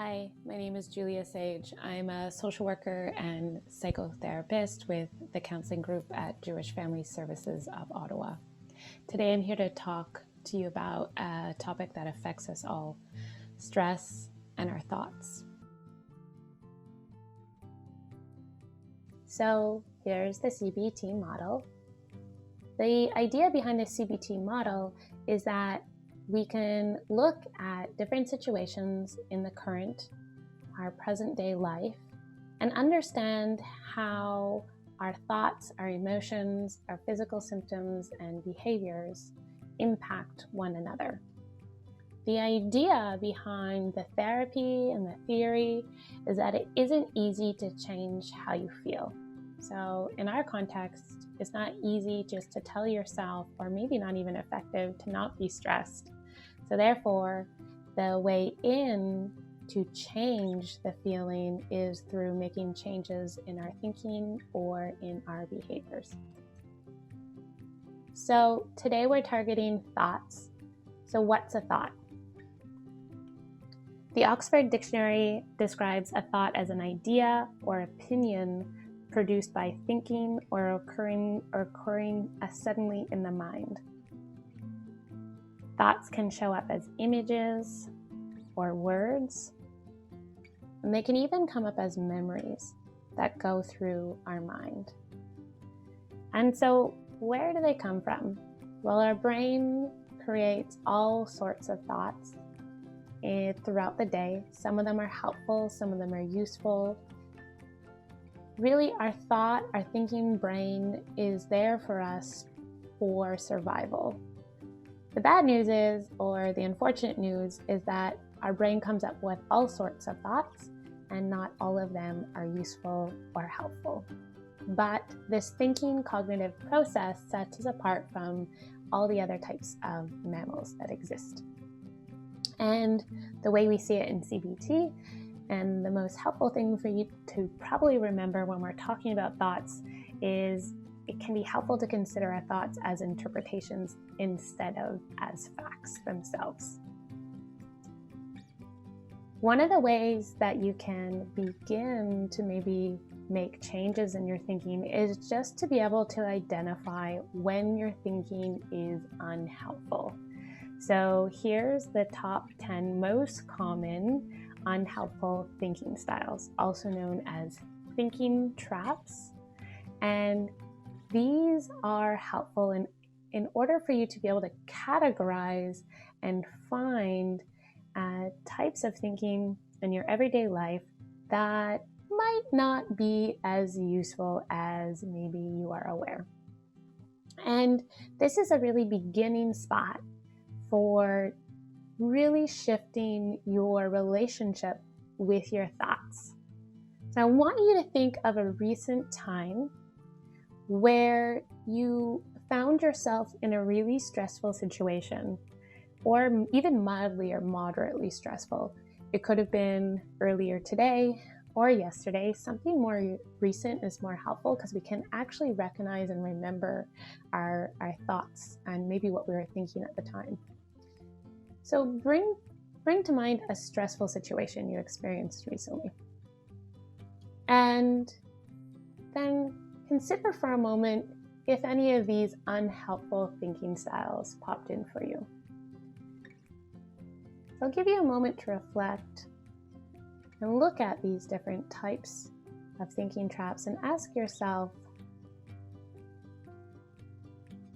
Hi, my name is Julia Sage. I'm a social worker and psychotherapist with the counseling group at Jewish Family Services of Ottawa. Today I'm here to talk to you about a topic that affects us all, stress and our thoughts. So here's the Cbt model. The idea behind the Cbt model is that we can look at different situations in the current, our present day life, and understand how our thoughts, our emotions, our physical symptoms, and behaviors impact one another. The idea behind the therapy and the theory is that it isn't easy to change how you feel. So in our context, it's not easy just to tell yourself, or maybe not even effective, to not be stressed. So therefore, the way in to change the feeling is through making changes in our thinking or in our behaviors. So today we're targeting thoughts. So what's a thought? The Oxford Dictionary describes a thought as an idea or opinion produced by thinking or occurring suddenly in the mind. Thoughts can show up as images or words, and they can even come up as memories that go through our mind. And so where do they come from? Well, our brain creates all sorts of thoughts throughout the day. Some of them are helpful, some of them are useful. Really, our thinking brain is there for us for survival. The bad news is, or the unfortunate news, is that our brain comes up with all sorts of thoughts, and not all of them are useful or helpful. But this thinking cognitive process sets us apart from all the other types of mammals that exist. And the way we see it in CBT, and the most helpful thing for you to probably remember when we're talking about thoughts, is it can be helpful to consider our thoughts as interpretations instead of as facts themselves. One of the ways that you can begin to maybe make changes in your thinking is just to be able to identify when your thinking is unhelpful. So here's the top 10 most common unhelpful thinking styles, also known as thinking traps. And these are helpful in order for you to be able to categorize and find types of thinking in your everyday life that might not be as useful as maybe you are aware. And this is a really beginning spot for really shifting your relationship with your thoughts. So I want you to think of a recent time where you found yourself in a really stressful situation, or even mildly or moderately stressful. It could have been earlier today or yesterday. Something more recent is more helpful because we can actually recognize and remember our thoughts and maybe what we were thinking at the time. So bring to mind a stressful situation you experienced recently. And then consider for a moment if any of these unhelpful thinking styles popped in for you. So I'll give you a moment to reflect and look at these different types of thinking traps and ask yourself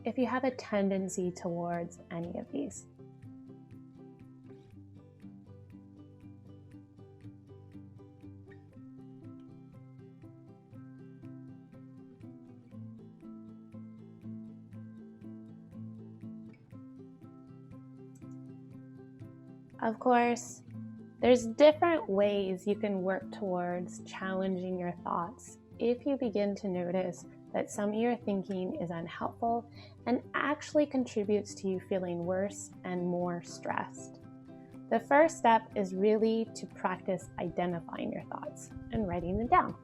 if you have a tendency towards any of these. Of course, there's different ways you can work towards challenging your thoughts if you begin to notice that some of your thinking is unhelpful and actually contributes to you feeling worse and more stressed. The first step is really to practice identifying your thoughts and writing them down.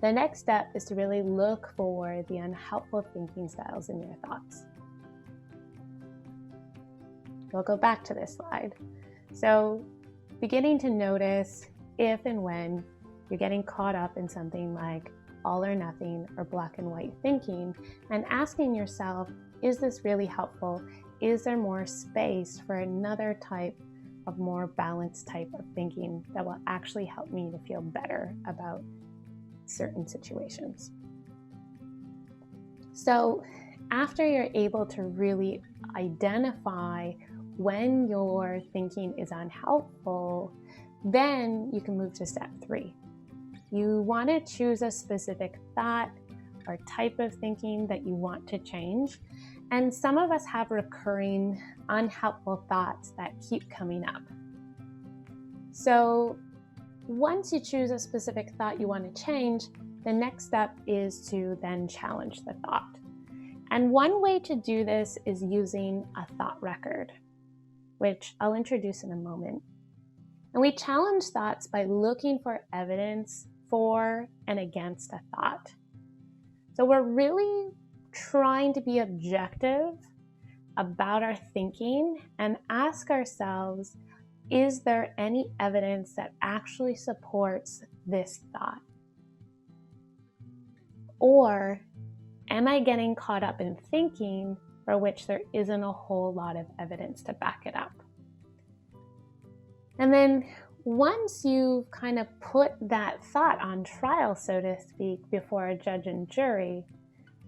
The next step is to really look for the unhelpful thinking styles in your thoughts. We'll go back to this slide. So beginning to notice if and when you're getting caught up in something like all or nothing or black and white thinking, and asking yourself, is this really helpful? Is there more space for another type of more balanced type of thinking that will actually help me to feel better about certain situations? So after you're able to really identify when your thinking is unhelpful, then you can move to step 3. You want to choose a specific thought or type of thinking that you want to change. And some of us have recurring unhelpful thoughts that keep coming up. So once you choose a specific thought you want to change, the next step is to then challenge the thought. And one way to do this is using a thought record, which I'll introduce in a moment. And we challenge thoughts by looking for evidence for and against a thought. So we're really trying to be objective about our thinking and ask ourselves, is there any evidence that actually supports this thought? Or am I getting caught up in thinking for which there isn't a whole lot of evidence to back it up? And then once you've kind of put that thought on trial, so to speak, before a judge and jury,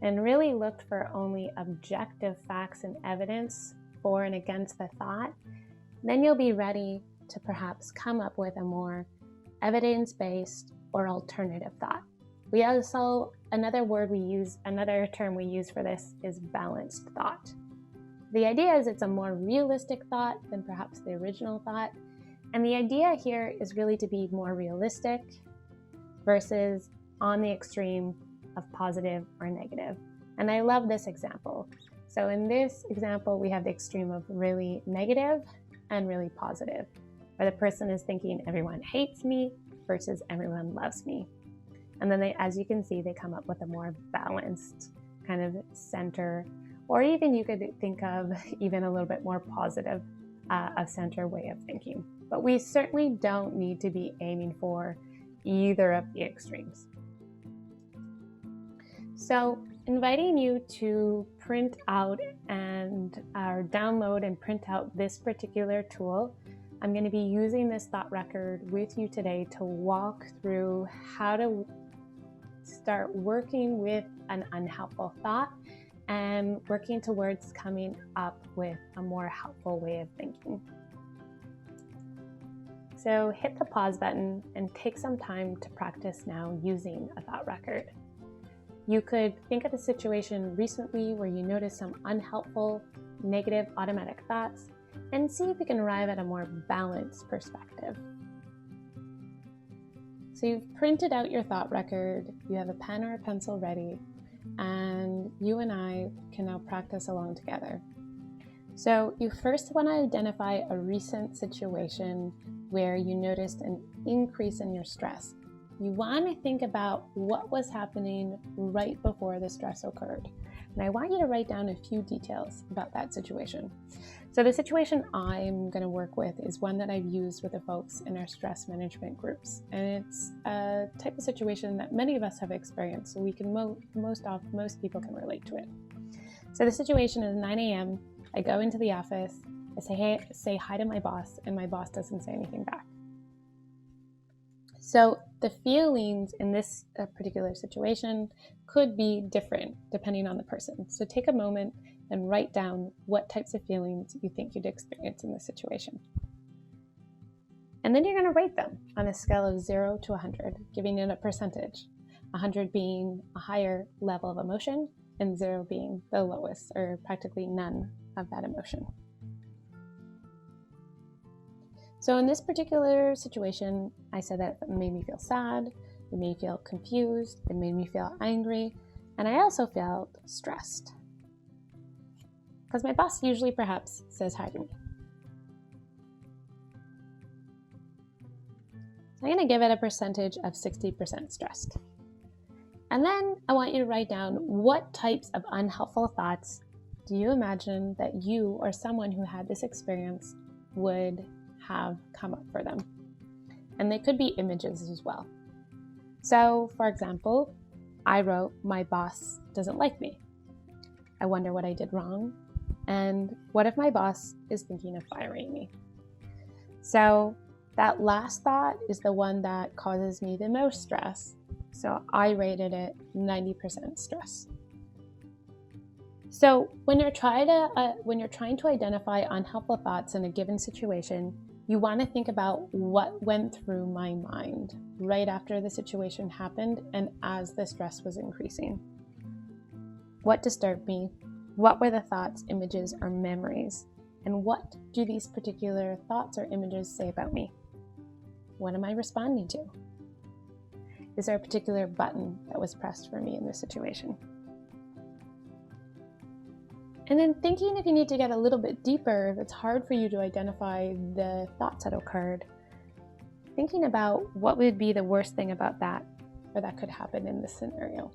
and really looked for only objective facts and evidence for and against the thought, then you'll be ready to perhaps come up with a more evidence-based or alternative thought. We also, another term we use for this is balanced thought. The idea is it's a more realistic thought than perhaps the original thought. And the idea here is really to be more realistic versus on the extreme of positive or negative. And I love this example. So in this example, we have the extreme of really negative and really positive, where the person is thinking everyone hates me versus everyone loves me. And then as you can see, they come up with a more balanced kind of center, or even you could think of even a little bit more positive, a center way of thinking. But we certainly don't need to be aiming for either of the extremes. So inviting you to print out or download and print out this particular tool. I'm going to be using this thought record with you today to walk through how to start working with an unhelpful thought and working towards coming up with a more helpful way of thinking. So hit the pause button and take some time to practice now using a thought record. You could think of a situation recently where you noticed some unhelpful, negative automatic thoughts and see if you can arrive at a more balanced perspective. So you've printed out your thought record, you have a pen or a pencil ready, and you and I can now practice along together. So you first want to identify a recent situation where you noticed an increase in your stress. You want to think about what was happening right before the stress occurred. And I want you to write down a few details about that situation. So the situation I'm going to work with is one that I've used with the folks in our stress management groups. And it's a type of situation that many of us have experienced, so we can most people can relate to it. So the situation is 9 a.m. I go into the office, I say hi to my boss, and my boss doesn't say anything back. So the feelings in this particular situation could be different depending on the person. So take a moment and write down what types of feelings you think you'd experience in this situation. And then you're going to rate them on a scale of 0 to 100, giving it a percentage. 100 being a higher level of emotion and 0 being the lowest, or practically none of that emotion. So in this particular situation, I said that it made me feel sad, it made me feel confused, it made me feel angry, and I also felt stressed. Because my boss usually perhaps says hi to me. So I'm going to give it a percentage of 60% stressed. And then I want you to write down what types of unhelpful thoughts do you imagine that you or someone who had this experience would have come up for them. And they could be images as well. So, for example, I wrote, "My boss doesn't like me. I wonder what I did wrong. And what if my boss is thinking of firing me?" So that last thought is the one that causes me the most stress. So I rated it 90% stress. So when you're trying to identify unhelpful thoughts in a given situation, you want to think about what went through my mind right after the situation happened and as the stress was increasing. What disturbed me? What were the thoughts, images, or memories? And what do these particular thoughts or images say about me? What am I responding to? Is there a particular button that was pressed for me in this situation? And then thinking if you need to get a little bit deeper, if it's hard for you to identify the thoughts that occurred, thinking about what would be the worst thing about that, or that could happen in this scenario.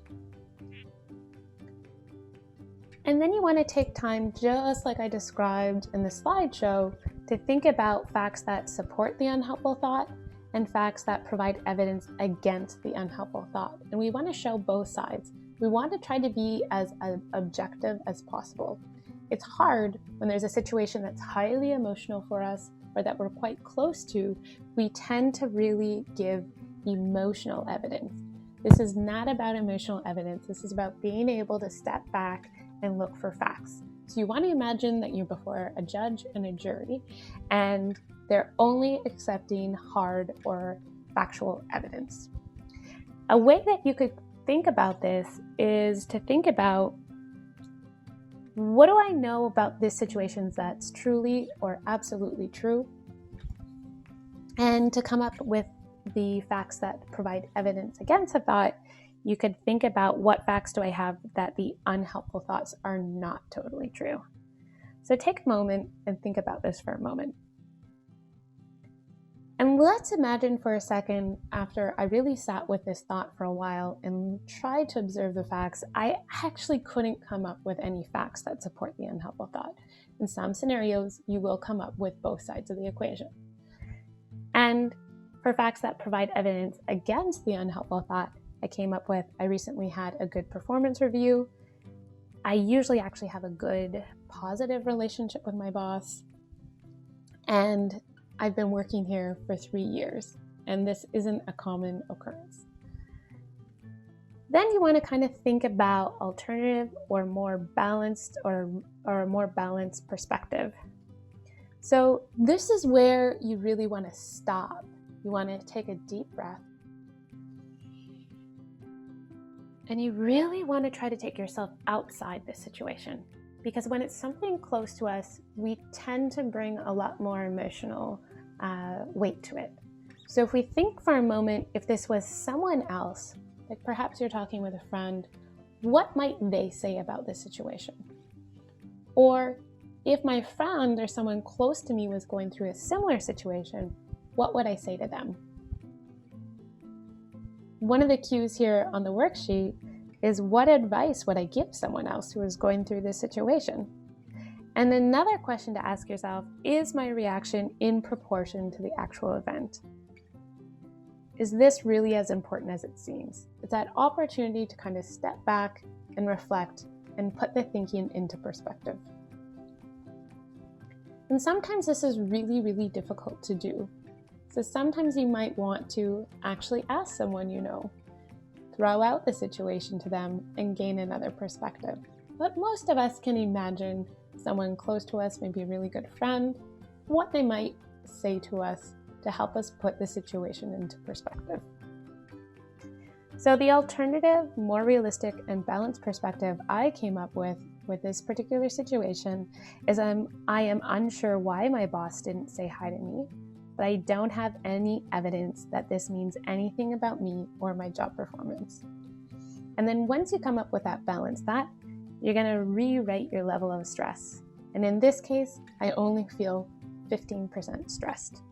And then you want to take time, just like I described in the slideshow, to think about facts that support the unhelpful thought and facts that provide evidence against the unhelpful thought. And we want to show both sides. We want to try to be as objective as possible. It's hard when there's a situation that's highly emotional for us or that we're quite close to. We tend to really give emotional evidence. This is not about emotional evidence. This is about being able to step back and look for facts. So you want to imagine that you're before a judge and a jury, and they're only accepting hard or factual evidence. A way that you could think about this is to think about, what do I know about this situation that's truly or absolutely true? And to come up with the facts that provide evidence against a thought, you could think about, what facts do I have that the unhelpful thoughts are not totally true? So take a moment and think about this for a moment. And let's imagine for a second, after I really sat with this thought for a while and tried to observe the facts, I actually couldn't come up with any facts that support the unhelpful thought. In some scenarios, you will come up with both sides of the equation. And for facts that provide evidence against the unhelpful thought, I came up with, I recently had a good performance review. I usually actually have a good positive relationship with my boss. And I've been working here for 3 years, and this isn't a common occurrence. Then you want to kind of think about alternative or more balanced or a more balanced perspective. So this is where you really want to stop. You want to take a deep breath. And you really want to try to take yourself outside this situation. Because when it's something close to us, we tend to bring a lot more emotional weight to it. So if we think for a moment, if this was someone else, like perhaps you're talking with a friend, what might they say about this situation? Or if my friend or someone close to me was going through a similar situation, what would I say to them? One of the cues here on the worksheet is, what advice would I give someone else who is going through this situation? And another question to ask yourself, is my reaction in proportion to the actual event? Is this really as important as it seems? It's that opportunity to kind of step back and reflect and put the thinking into perspective. And sometimes this is really, really difficult to do. So sometimes you might want to actually ask someone you know, throw out the situation to them and gain another perspective. But most of us can imagine someone close to us, maybe a really good friend, what they might say to us to help us put the situation into perspective. So the alternative, more realistic and balanced perspective I came up with this particular situation is, I am unsure why my boss didn't say hi to me, but I don't have any evidence that this means anything about me or my job performance. And then once you come up with that balance, you're going to rewrite your level of stress. And in this case, I only feel 15% stressed.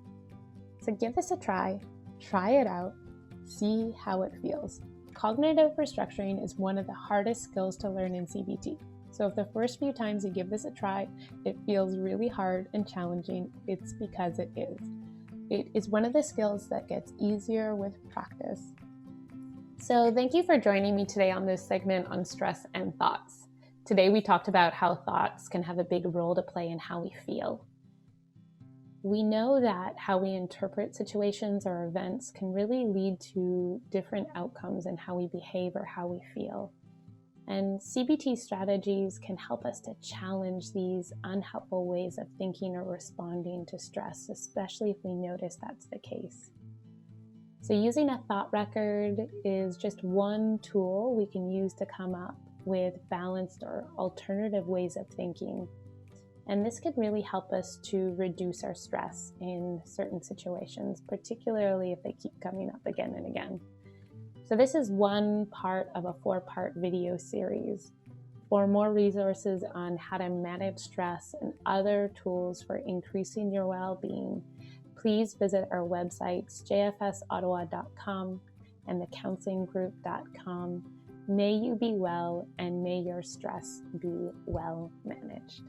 So give this a try it out, see how it feels. Cognitive restructuring is one of the hardest skills to learn in CBT. So if the first few times you give this a try, it feels really hard and challenging, it's because it is. It is one of the skills that gets easier with practice. So thank you for joining me today on this segment on stress and thoughts. Today we talked about how thoughts can have a big role to play in how we feel. We know that how we interpret situations or events can really lead to different outcomes in how we behave or how we feel. And CBT strategies can help us to challenge these unhelpful ways of thinking or responding to stress, especially if we notice that's the case. So using a thought record is just one tool we can use to come up with balanced or alternative ways of thinking. And this can really help us to reduce our stress in certain situations, particularly if they keep coming up again and again. So this is one part of a 4-part video series. For more resources on how to manage stress and other tools for increasing your well-being, please visit our websites, jfsottawa.com and thecounselinggroup.com. May you be well and may your stress be well managed.